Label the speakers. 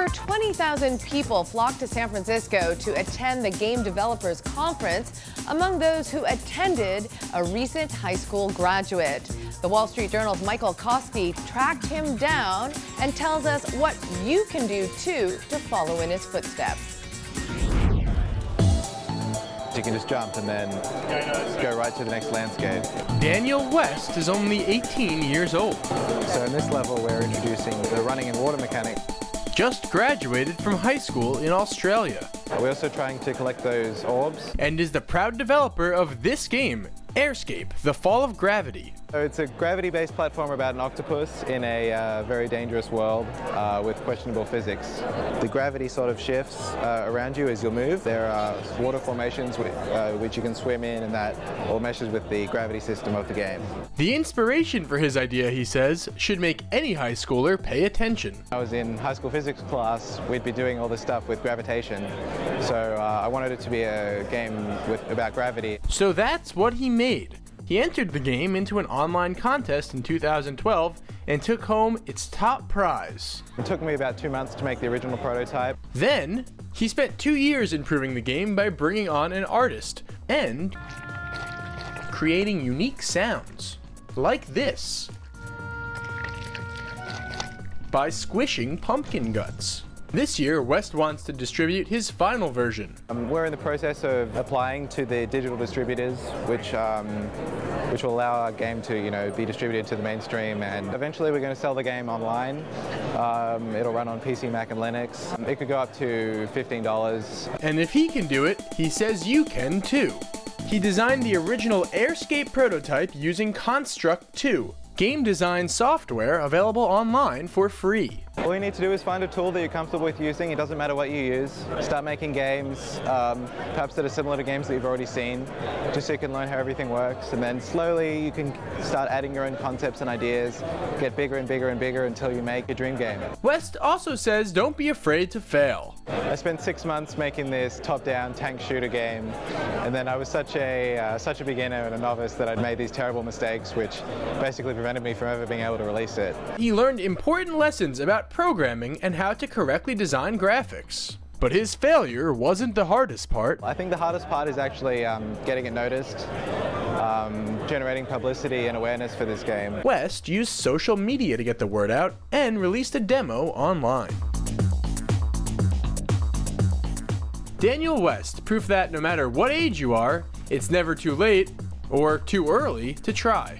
Speaker 1: Over 20,000 people flocked to San Francisco to attend the Game Developers Conference. Among those who attended, a recent high school graduate. The Wall Street Journal's Michael Kofsky tracked him down and tells us what you can do too to follow in his footsteps.
Speaker 2: You can just jump and then go right to the next landscape.
Speaker 3: Daniel West is only 18 years old.
Speaker 2: So in this level we're introducing the running and water mechanic.
Speaker 3: Just graduated from high school in Australia.
Speaker 2: We're also trying to collect those orbs.
Speaker 3: And is the proud developer of this game, Airscape, The Fall of Gravity.
Speaker 2: So it's a gravity-based platform about an octopus in a very dangerous world with questionable physics. The gravity sort of shifts around you as you move. There are water formations which you can swim in, and that all meshes with the gravity system of the game.
Speaker 3: The inspiration for his idea, he says, should make any high schooler pay attention.
Speaker 2: I was in high school physics class. We'd be doing all this stuff with gravitation. So I wanted it to be a game about gravity.
Speaker 3: So that's what he made. He entered the game into an online contest in 2012 and took home its top prize.
Speaker 2: It took me about 2 months to make the original prototype.
Speaker 3: Then, he spent 2 years improving the game by bringing on an artist and creating unique sounds, like this, by squishing pumpkin guts. This year, West wants to distribute his final version.
Speaker 2: We're in the process of applying to the digital distributors, which will allow our game to, be distributed to the mainstream. And eventually, we're going to sell the game online. It'll run on PC, Mac, and Linux. It could go up to $15.
Speaker 3: And if he can do it, he says you can too. He designed the original Airscape prototype using Construct 2, game design software available online for free.
Speaker 2: All you need to do is find a tool that you're comfortable with using. It doesn't matter what you use. Start making games, perhaps that are similar to games that you've already seen, just so you can learn how everything works. And then slowly you can start adding your own concepts and ideas, get bigger and bigger and bigger until you make a dream game.
Speaker 3: West also says don't be afraid to fail.
Speaker 2: I spent 6 months making this top-down tank shooter game, and then I was such a beginner and a novice that I'd made these terrible mistakes, which basically prevented me from ever being able to release it. He
Speaker 3: learned important lessons about programming and how to correctly design graphics. But his failure wasn't the hardest part.
Speaker 2: I think the hardest part is actually getting it noticed, generating publicity and awareness for this game.
Speaker 3: West used social media to get the word out and released a demo online. Daniel West, proof that no matter what age you are, it's never too late or too early to try.